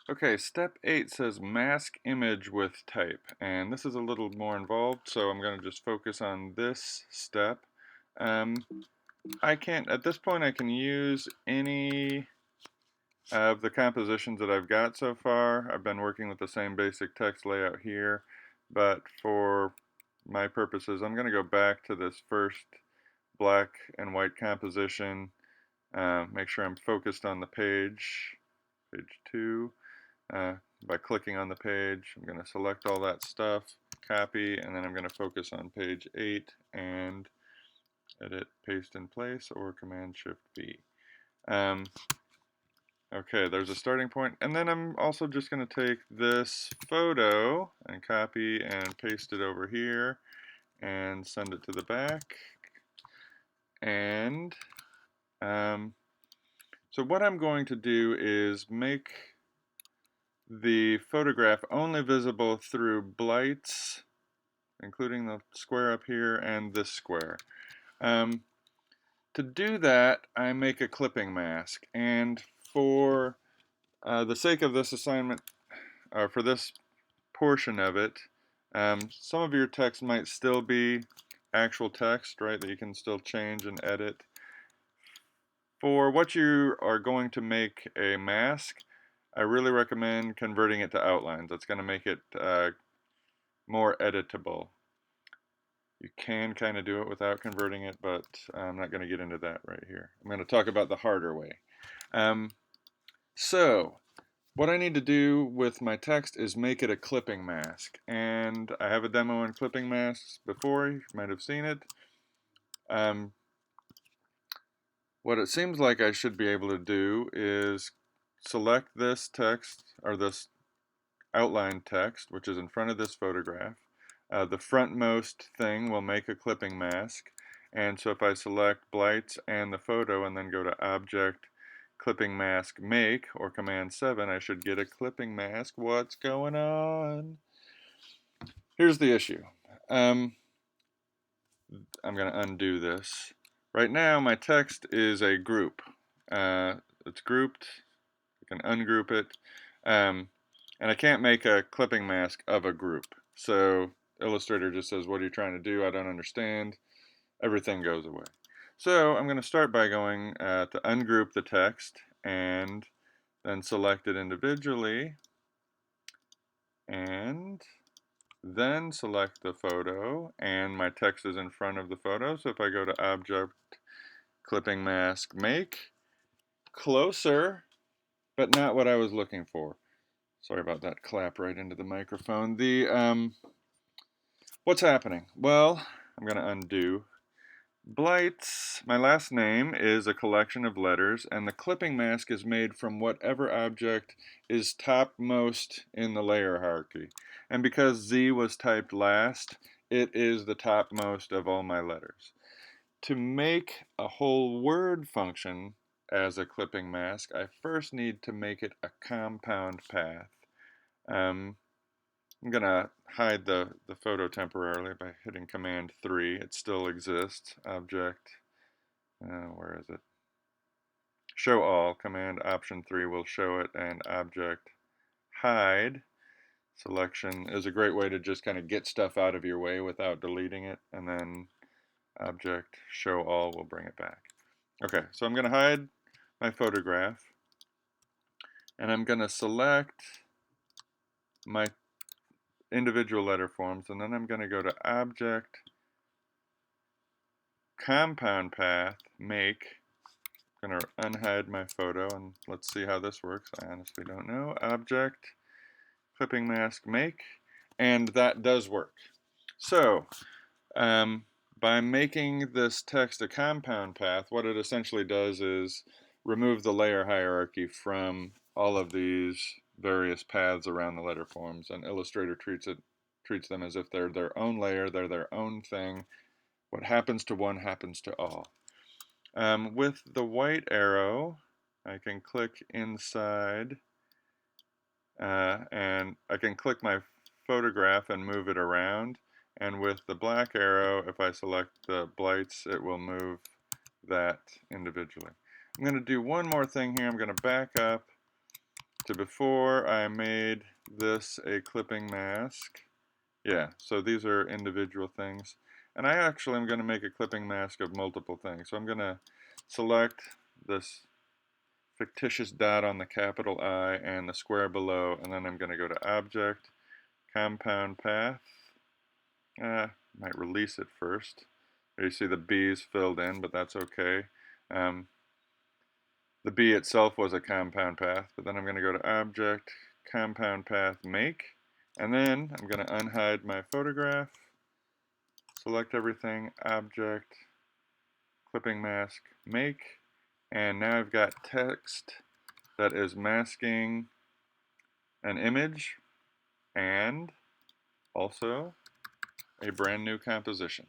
Okay, step 8 says mask image with type, and this is a little more involved, so I'm going to just focus on this step. Um, at this point I can use any of the compositions that I've got so far. I've been working with the same basic text layout here, but for my purposes I'm going to go back to this first black and white composition, make sure I'm focused on the page 2. Uh, by clicking on the page, I'm going to select all that stuff, copy, and then I'm going to focus on page 8 and edit, paste in place, or Command Shift V. Okay, there's a starting point, and then I'm also just going to take this photo and copy and paste it over here and send it to the back. And so what I'm going to do is make the photograph only visible through blights, including the square up here and this square. To do that, I make a clipping mask, and for the sake of this assignment, or for this portion of it, some of your text might still be actual text, right, that you can still change and edit. For what you are going to make a mask, I really recommend converting it to outlines. That's going to make it more editable. You can kind of do it without converting it, but I'm not going to get into that right here. I'm going to talk about the harder way. So, what I need to do with my text is make it a clipping mask. And I have a demo in clipping masks before, you might have seen it. What it seems like I should be able to do is select this text, or this outline text, which is in front of this photograph. The frontmost thing will make a clipping mask, and so if I select blights and the photo and then go to Object, Clipping Mask Make, or Command 7, I should get a clipping mask. What's going on? Here's the issue. I'm going to undo this. Right now my text is a group. It's grouped. I can ungroup it. And I can't make a clipping mask of a group. So Illustrator just says, what are you trying to do? I don't understand. Everything goes away. So I'm going to start by going to ungroup the text and then select it individually and then select the photo, and my text is in front of the photo. So if I go to Object, Clipping Mask, Make, closer, but not what I was looking for. Sorry about that clap right into the microphone. What's happening? Well, I'm going to undo. Blights, my last name, is a collection of letters, and the clipping mask is made from whatever object is topmost in the layer hierarchy. And because Z was typed last, it is the topmost of all my letters. To make a whole word function as a clipping mask, I first need to make it a compound path. I'm going to hide the photo temporarily by hitting Command 3. It still exists. Object, where is it? Show all. Command Option 3 will show it, and Object hide selection is a great way to just kind of get stuff out of your way without deleting it, and then Object show all will bring it back. Okay, so I'm going to hide my photograph, and I'm going to select my individual letter forms, and then I'm going to go to Object, Compound Path, Make. I'm going to unhide my photo, and let's see how this works. I honestly don't know. Object, Clipping Mask, Make, and that does work. So, by making this text a compound path, what it essentially does is remove the layer hierarchy from all of these various paths around the letter forms, and Illustrator treats them as if they're their own layer, they're their own thing. What happens to one happens to all. With the white arrow, I can click inside, and I can click my photograph and move it around. And with the black arrow, if I select the blights, it will move that individually. I'm going to do one more thing here. I'm going to back up to before I made this a clipping mask. Yeah, so these are individual things. And I actually am going to make a clipping mask of multiple things. So I'm going to select this fictitious dot on the capital I and the square below, and then I'm going to go to Object, Compound Path. Might release it first. There you see the B's filled in, but that's okay. The B itself was a compound path, but then I'm going to go to Object, Compound Path, Make, and then I'm going to unhide my photograph, select everything, Object, Clipping Mask, Make, and now I've got text that is masking an image and also a brand new composition.